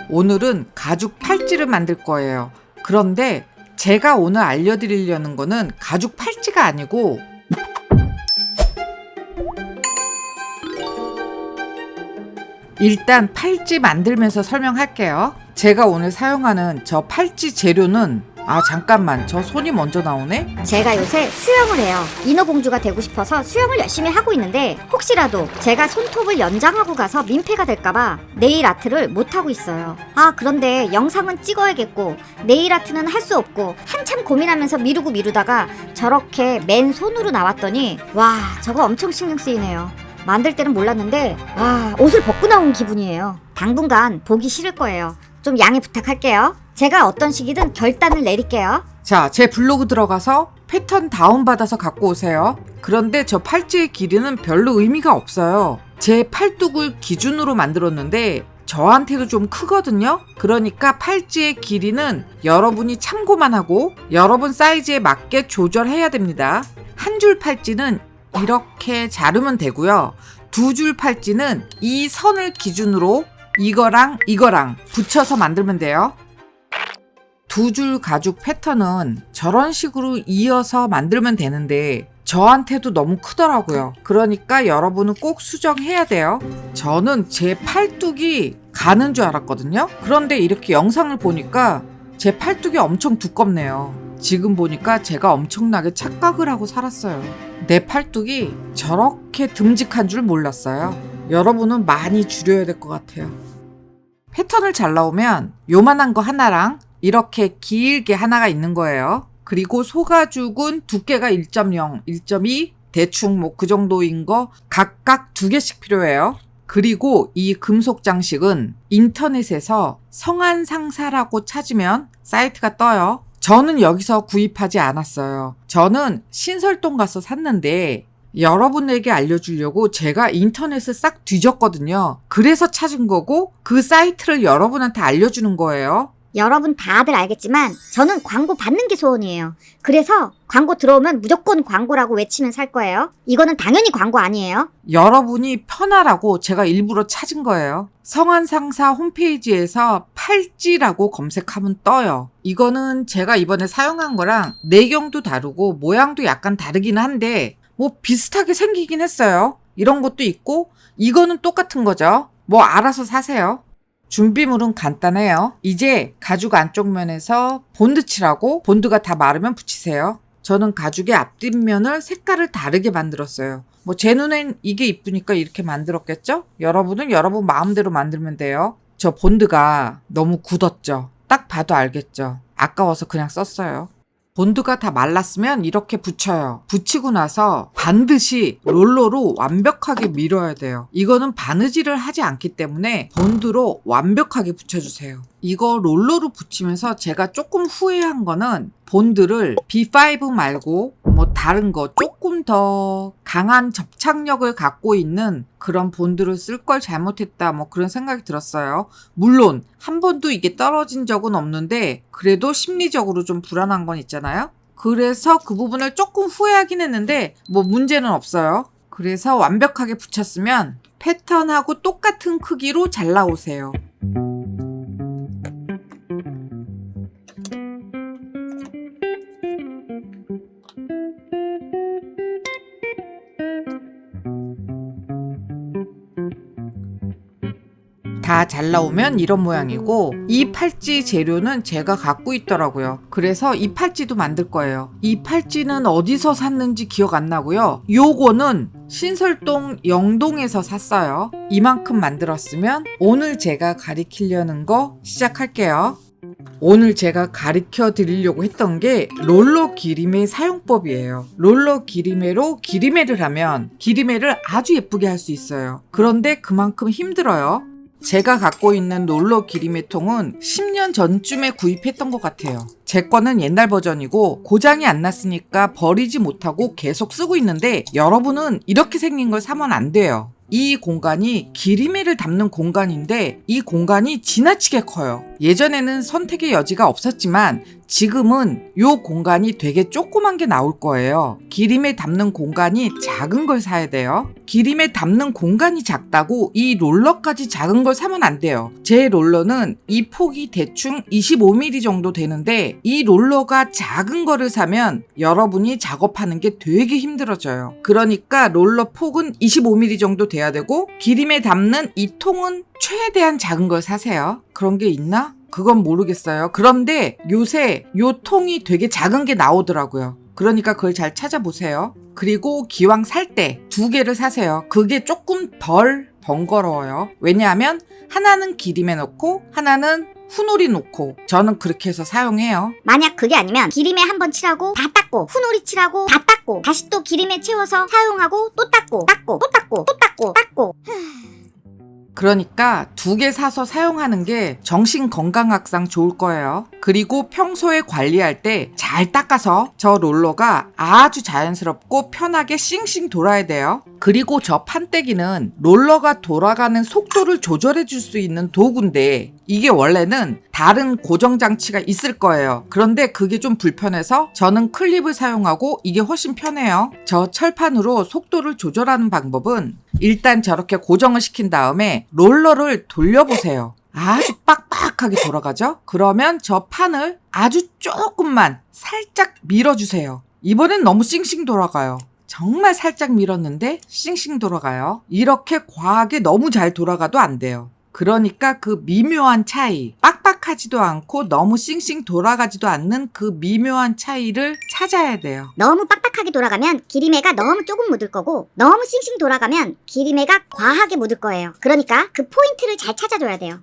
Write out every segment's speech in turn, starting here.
오늘은 가죽 팔찌를 만들 거예요. 그런데 제가 오늘 알려드리려는 거는 가죽 팔찌가 아니고 일단 팔찌 만들면서 설명할게요. 제가 오늘 사용하는 저 팔찌 재료는 잠깐만, 저 손이 먼저 나오네? 제가 요새 수영을 해요. 인어공주가 되고 싶어서 수영을 열심히 하고 있는데 혹시라도 제가 손톱을 연장하고 가서 민폐가 될까봐 네일 아트를 못하고 있어요. 그런데 영상은 찍어야겠고 네일 아트는 할 수 없고 한참 고민하면서 미루다가 저렇게 맨손으로 나왔더니 와, 저거 엄청 신경 쓰이네요. 만들 때는 몰랐는데 옷을 벗고 나온 기분이에요. 당분간 보기 싫을 거예요. 좀 양해 부탁할게요. 제가 어떤 식이든 결단을 내릴게요. 자, 제 블로그 들어가서 패턴 다운받아서 갖고 오세요. 그런데 저 팔찌의 길이는 별로 의미가 없어요. 제 팔뚝을 기준으로 만들었는데 저한테도 좀 크거든요. 그러니까 팔찌의 길이는 여러분이 참고만 하고 여러분 사이즈에 맞게 조절해야 됩니다. 한 줄 팔찌는 이렇게 자르면 되고요. 두 줄 팔찌는 이 선을 기준으로 이거랑 붙여서 만들면 돼요. 두 줄 가죽 패턴은 저런 식으로 이어서 만들면 되는데 저한테도 너무 크더라고요. 그러니까 여러분은 꼭 수정해야 돼요. 저는 제 팔뚝이 가는 줄 알았거든요. 그런데 이렇게 영상을 보니까 제 팔뚝이 엄청 두껍네요. 지금 보니까 제가 엄청나게 착각을 하고 살았어요. 내 팔뚝이 저렇게 듬직한 줄 몰랐어요. 여러분은 많이 줄여야 될 것 같아요. 패턴을 잘 나오면 요만한 거 하나랑 이렇게 길게 하나가 있는 거예요. 그리고 소가죽은 두께가 1.0, 1.2 대충 그 정도인 거 각각 2개씩 필요해요. 그리고 이 금속 장식은 인터넷에서 성한상사라고 찾으면 사이트가 떠요. 저는 여기서 구입하지 않았어요. 저는 신설동 가서 샀는데 여러분에게 알려주려고 제가 인터넷을 싹 뒤졌거든요. 그래서 찾은 거고 그 사이트를 여러분한테 알려주는 거예요. 여러분 다들 알겠지만 저는 광고 받는 게 소원이에요. 그래서 광고 들어오면 무조건 광고라고 외치면 살 거예요. 이거는 당연히 광고 아니에요. 여러분이 편하라고 제가 일부러 찾은 거예요. 성한상사 홈페이지에서 팔찌라고 검색하면 떠요. 이거는 제가 이번에 사용한 거랑 내경도 다르고 모양도 약간 다르긴 한데 비슷하게 생기긴 했어요. 이런 것도 있고 이거는 똑같은 거죠. 알아서 사세요. 준비물은 간단해요. 이제 가죽 안쪽 면에서 본드 칠하고 본드가 다 마르면 붙이세요. 저는 가죽의 앞뒷면을 색깔을 다르게 만들었어요. 제 눈엔 이게 이쁘니까 이렇게 만들었겠죠? 여러분은 여러분 마음대로 만들면 돼요. 저 본드가 너무 굳었죠? 딱 봐도 알겠죠? 아까워서 그냥 썼어요. 본드가 다 말랐으면 이렇게 붙여요. 붙이고 나서 반드시 롤러로 완벽하게 밀어야 돼요. 이거는 바느질을 하지 않기 때문에 본드로 완벽하게 붙여주세요. 이거 롤러로 붙이면서 제가 조금 후회한 거는 본드를 B5 말고 다른 거 조금 더 강한 접착력을 갖고 있는 그런 본드를 쓸 걸 잘못했다 그런 생각이 들었어요. 물론 한 번도 이게 떨어진 적은 없는데 그래도 심리적으로 좀 불안한 건 있잖아요. 그래서 그 부분을 조금 후회하긴 했는데 문제는 없어요. 그래서 완벽하게 붙였으면 패턴하고 똑같은 크기로 잘 나오세요. 다 잘 나오면 이런 모양이고 이 팔찌 재료는 제가 갖고 있더라고요. 그래서 이 팔찌도 만들 거예요. 이 팔찌는 어디서 샀는지 기억 안 나고요. 요거는 신설동 영동에서 샀어요. 이만큼 만들었으면 오늘 제가 가리키려는 거 시작할게요. 오늘 제가 가르쳐 드리려고 했던 게 롤러 기리매 사용법이에요. 롤러 기리매로 기리매를 하면 기리매를 아주 예쁘게 할 수 있어요. 그런데 그만큼 힘들어요. 제가 갖고 있는 롤러 기리매통은 10년 전쯤에 구입했던 것 같아요. 제 거는 옛날 버전이고 고장이 안 났으니까 버리지 못하고 계속 쓰고 있는데 여러분은 이렇게 생긴 걸 사면 안 돼요. 이 공간이 기리매를 담는 공간인데 이 공간이 지나치게 커요. 예전에는 선택의 여지가 없었지만 지금은 요 공간이 되게 조그만 게 나올 거예요. 기림에 담는 공간이 작은 걸 사야 돼요. 기림에 담는 공간이 작다고 이 롤러까지 작은 걸 사면 안 돼요. 제 롤러는 이 폭이 대충 25mm 정도 되는데 이 롤러가 작은 거를 사면 여러분이 작업하는 게 되게 힘들어져요. 그러니까 롤러 폭은 25mm 정도 돼야 되고 기림에 담는 이 통은 최대한 작은 걸 사세요. 그런 게 있나? 그건 모르겠어요. 그런데 요새 요 통이 되게 작은 게 나오더라고요. 그러니까 그걸 잘 찾아보세요. 그리고 기왕 살 때 2개를 사세요. 그게 조금 덜 번거로워요. 왜냐하면 하나는 기림에 넣고 하나는 후놀이 놓고 저는 그렇게 해서 사용해요. 만약 그게 아니면 기림에 한번 칠하고 다 닦고 후놀이 칠하고 다 닦고 다시 또 기림에 채워서 사용하고 또 닦고 또 닦고 또 닦고 그러니까 2개 사서 사용하는 게 정신건강학상 좋을 거예요. 그리고 평소에 관리할 때 잘 닦아서 저 롤러가 아주 자연스럽고 편하게 싱싱 돌아야 돼요. 그리고 저 판때기는 롤러가 돌아가는 속도를 조절해 줄 수 있는 도구인데 이게 원래는 다른 고정장치가 있을 거예요. 그런데 그게 좀 불편해서 저는 클립을 사용하고 이게 훨씬 편해요. 저 철판으로 속도를 조절하는 방법은 일단 저렇게 고정을 시킨 다음에 롤러를 돌려보세요. 아주 빡빡하게 돌아가죠? 그러면 저 판을 아주 조금만 살짝 밀어주세요. 이번엔 너무 싱싱 돌아가요. 정말 살짝 밀었는데 싱싱 돌아가요. 이렇게 과하게 너무 잘 돌아가도 안 돼요. 그러니까 그 미묘한 차이, 빡빡하지도 않고 너무 싱싱 돌아가지도 않는 그 미묘한 차이를 찾아야 돼요. 너무 빡빡하게 돌아가면 기림에가 너무 조금 묻을 거고 너무 싱싱 돌아가면 기림에가 과하게 묻을 거예요. 그러니까 그 포인트를 잘 찾아줘야 돼요.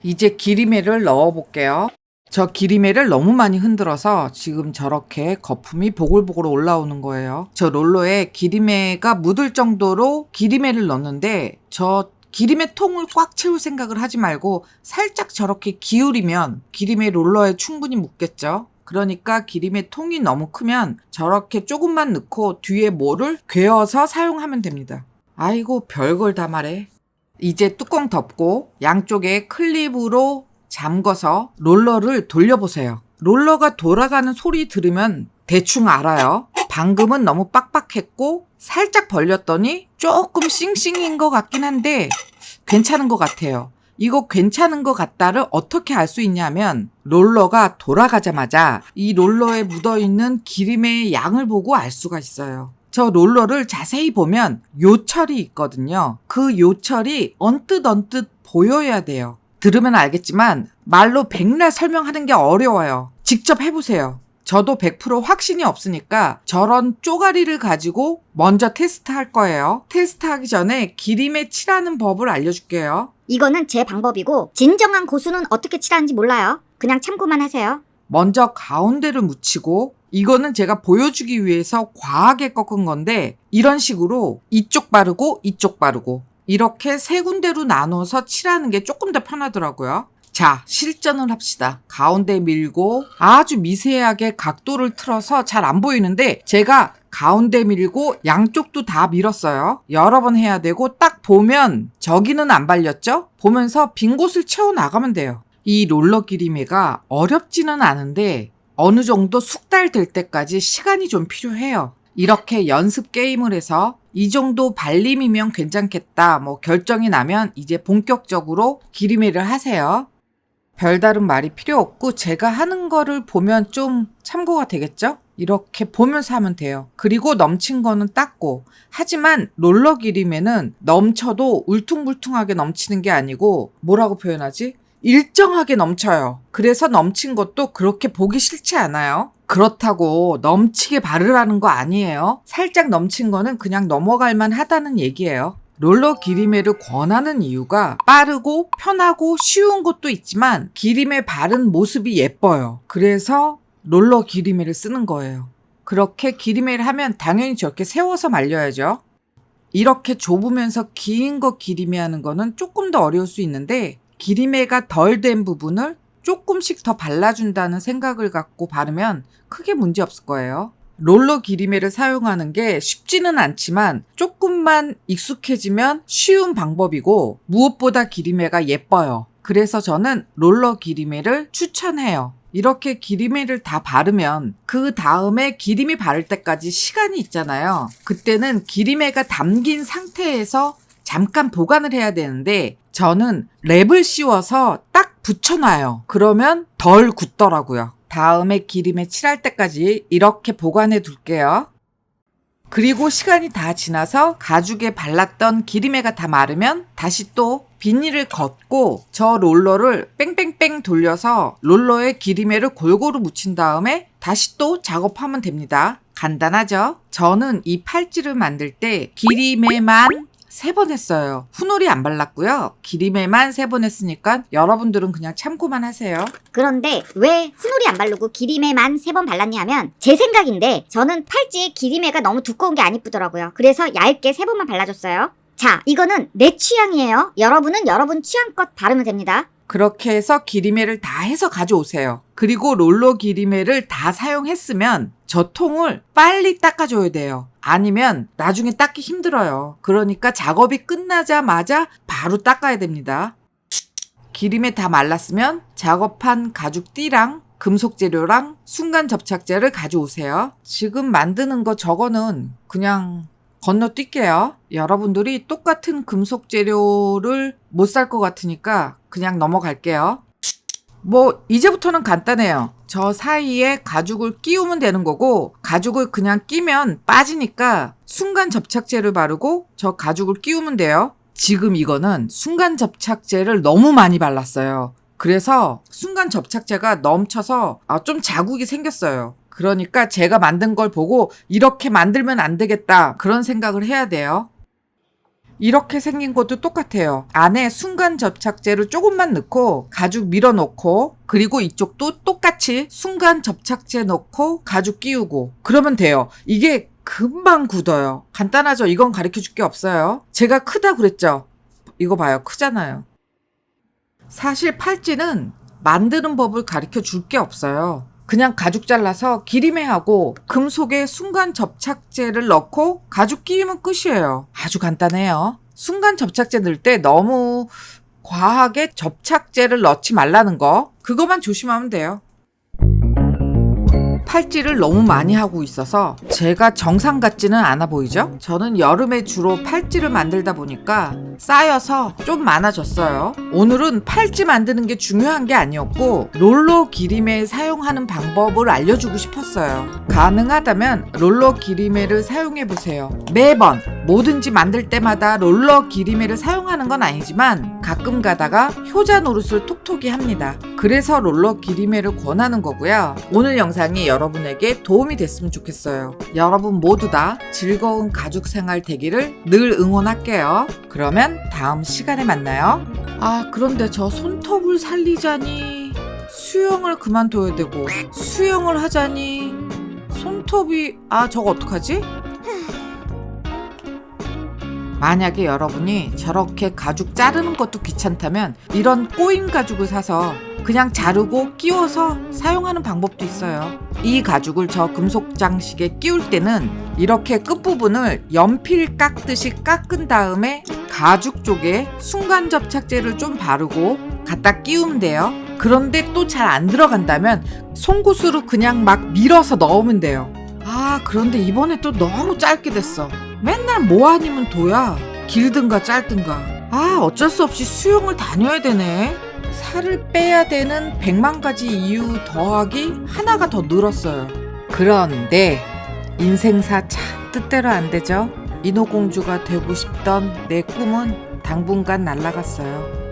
이제 기리메를 넣어볼게요. 저 기리메를 너무 많이 흔들어서 지금 저렇게 거품이 보글보글 올라오는 거예요. 저 롤러에 기리메가 묻을 정도로 기리메를 넣는데 저 기림의 통을 꽉 채울 생각을 하지 말고 살짝 저렇게 기울이면 기림의 롤러에 충분히 묻겠죠. 그러니까 기림의 통이 너무 크면 저렇게 조금만 넣고 뒤에 뭐를 괴어서 사용하면 됩니다. 아이고 별걸 다 말해. 이제 뚜껑 덮고 양쪽에 클립으로 잠궈서 롤러를 돌려보세요. 롤러가 돌아가는 소리 들으면 대충 알아요. 방금은 너무 빡빡했고 살짝 벌렸더니 조금 싱싱인 것 같긴 한데 괜찮은 것 같아요. 이거 괜찮은 것 같다를 어떻게 알 수 있냐면 롤러가 돌아가자마자 이 롤러에 묻어있는 기름의 양을 보고 알 수가 있어요. 저 롤러를 자세히 보면 요철이 있거든요. 그 요철이 언뜻 보여야 돼요. 들으면 알겠지만 말로 백날 설명하는 게 어려워요. 직접 해보세요. 저도 100% 확신이 없으니까 저런 쪼가리를 가지고 먼저 테스트할 거예요. 테스트하기 전에 기림에 칠하는 법을 알려줄게요. 이거는 제 방법이고 진정한 고수는 어떻게 칠하는지 몰라요. 그냥 참고만 하세요. 먼저 가운데를 묻히고 이거는 제가 보여주기 위해서 과하게 꺾은 건데 이런 식으로 이쪽 바르고 이쪽 바르고 이렇게 3군데로 나눠서 칠하는 게 조금 더 편하더라고요. 자, 실전을 합시다. 가운데 밀고 아주 미세하게 각도를 틀어서 잘 안 보이는데 제가 가운데 밀고 양쪽도 다 밀었어요. 여러 번 해야 되고 딱 보면 저기는 안 발렸죠? 보면서 빈 곳을 채워 나가면 돼요. 이 롤러 기리메가 어렵지는 않은데 어느 정도 숙달될 때까지 시간이 좀 필요해요. 이렇게 연습 게임을 해서 이 정도 발림이면 괜찮겠다 결정이 나면 이제 본격적으로 기리메를 하세요. 별다른 말이 필요 없고 제가 하는 거를 보면 좀 참고가 되겠죠? 이렇게 보면서 하면 돼요. 그리고 넘친 거는 닦고. 하지만 롤러 기림에는 넘쳐도 울퉁불퉁하게 넘치는 게 아니고 뭐라고 표현하지? 일정하게 넘쳐요. 그래서 넘친 것도 그렇게 보기 싫지 않아요. 그렇다고 넘치게 바르라는 거 아니에요. 살짝 넘친 거는 그냥 넘어갈만 하다는 얘기예요. 롤러 기리메를 권하는 이유가 빠르고 편하고 쉬운 것도 있지만 기리메 바른 모습이 예뻐요. 그래서 롤러 기리메를 쓰는 거예요. 그렇게 기리메를 하면 당연히 저렇게 세워서 말려야죠. 이렇게 좁으면서 긴 거 기리메 하는 거는 조금 더 어려울 수 있는데 기리메가 덜 된 부분을 조금씩 더 발라준다는 생각을 갖고 바르면 크게 문제 없을 거예요. 롤러 기리메를 사용하는 게 쉽지는 않지만 조금만 익숙해지면 쉬운 방법이고 무엇보다 기리메가 예뻐요. 그래서 저는 롤러 기리메를 추천해요. 이렇게 기리매를 다 바르면 그 다음에 기리매 바를 때까지 시간이 있잖아요. 그때는 기리매가 담긴 상태에서 잠깐 보관을 해야 되는데 저는 랩을 씌워서 딱 붙여놔요. 그러면 덜 굳더라고요. 다음에 기리매 칠할 때까지 이렇게 보관해 둘게요. 그리고 시간이 다 지나서 가죽에 발랐던 기리매가 다 마르면 다시 또 비닐을 걷고 저 롤러를 뺑뺑뺑 돌려서 롤러에 기리매를 골고루 묻힌 다음에 다시 또 작업하면 됩니다. 간단하죠? 저는 이 팔찌를 만들 때 기리매만 3번 했어요. 후놀이 안 발랐고요. 기리매만 3번 했으니까 여러분들은 그냥 참고만 하세요. 그런데 왜 후놀이 안 바르고 기리매만 3번 발랐냐 하면 제 생각인데 저는 팔찌에 기리매가 너무 두꺼운 게 안 이쁘더라고요. 그래서 얇게 3번만 발라줬어요. 자, 이거는 내 취향이에요. 여러분은 여러분 취향껏 바르면 됩니다. 그렇게 해서 기리매를 다 해서 가져오세요. 그리고 롤러 기리매를 다 사용했으면 저 통을 빨리 닦아줘야 돼요. 아니면 나중에 닦기 힘들어요. 그러니까 작업이 끝나자마자 바로 닦아야 됩니다. 기리매 다 말랐으면 작업한 가죽 띠랑 금속 재료랑 순간 접착제를 가져오세요. 지금 만드는 거 저거는 그냥 건너뛸게요. 여러분들이 똑같은 금속 재료를 못 살 것 같으니까 그냥 넘어갈게요. 뭐 이제부터는 간단해요. 저 사이에 가죽을 끼우면 되는 거고 가죽을 그냥 끼면 빠지니까 순간 접착제를 바르고 저 가죽을 끼우면 돼요. 지금 이거는 순간 접착제를 너무 많이 발랐어요. 그래서 순간 접착제가 넘쳐서 좀 자국이 생겼어요. 그러니까 제가 만든 걸 보고 이렇게 만들면 안 되겠다 그런 생각을 해야 돼요. 이렇게 생긴 것도 똑같아요. 안에 순간 접착제를 조금만 넣고 가죽 밀어 넣고 그리고 이쪽도 똑같이 순간 접착제 넣고 가죽 끼우고 그러면 돼요. 이게 금방 굳어요. 간단하죠? 이건 가르쳐 줄 게 없어요. 제가 크다 그랬죠? 이거 봐요. 크잖아요. 사실 팔찌는 만드는 법을 가르쳐 줄 게 없어요. 그냥 가죽 잘라서 기리매하고 금속에 순간 접착제를 넣고 가죽 끼우면 끝이에요. 아주 간단해요. 순간 접착제 넣을 때 너무 과하게 접착제를 넣지 말라는 거 그거만 조심하면 돼요. 팔찌를 너무 많이 하고 있어서 제가 정상 같지는 않아 보이죠? 저는 여름에 주로 팔찌를 만들다 보니까 쌓여서 좀 많아졌어요. 오늘은 팔찌 만드는 게 중요한 게 아니었고 롤러 기리매 사용하는 방법을 알려주고 싶었어요. 가능하다면 롤러 기리매를 사용해보세요. 매번 뭐든지 만들 때마다 롤러 기리매를 사용하는 건 아니지만 가끔 가다가 효자 노릇을 톡톡히 합니다. 그래서 롤러 기리매를 권하는 거고요. 오늘 영상이 여러분에게 도움이 됐으면 좋겠어요. 여러분 모두 다 즐거운 가족 생활 되기를 늘 응원할게요. 그러면 다음 시간에 만나요. 그런데 저 손톱을 살리자니 수영을 그만둬야 되고 수영을 하자니 손톱이 저거 어떡하지? 만약에 여러분이 저렇게 가죽 자르는 것도 귀찮다면 이런 꼬인 가죽을 사서 그냥 자르고 끼워서 사용하는 방법도 있어요. 이 가죽을 저 금속 장식에 끼울 때는 이렇게 끝부분을 연필 깎듯이 깎은 다음에 가죽 쪽에 순간 접착제를 좀 바르고 갖다 끼우면 돼요. 그런데 또 잘 안 들어간다면 송곳으로 그냥 막 밀어서 넣으면 돼요. 그런데 이번에 또 너무 짧게 됐어. 맨날 뭐 아니면 도야. 길든가 짧든가. 어쩔 수 없이 수영을 다녀야 되네. 살을 빼야 되는 100만 가지 이유 더하기 하나가 더 늘었어요. 그런데 인생사 참 뜻대로 안 되죠. 인어공주가 되고 싶던 내 꿈은 당분간 날아갔어요.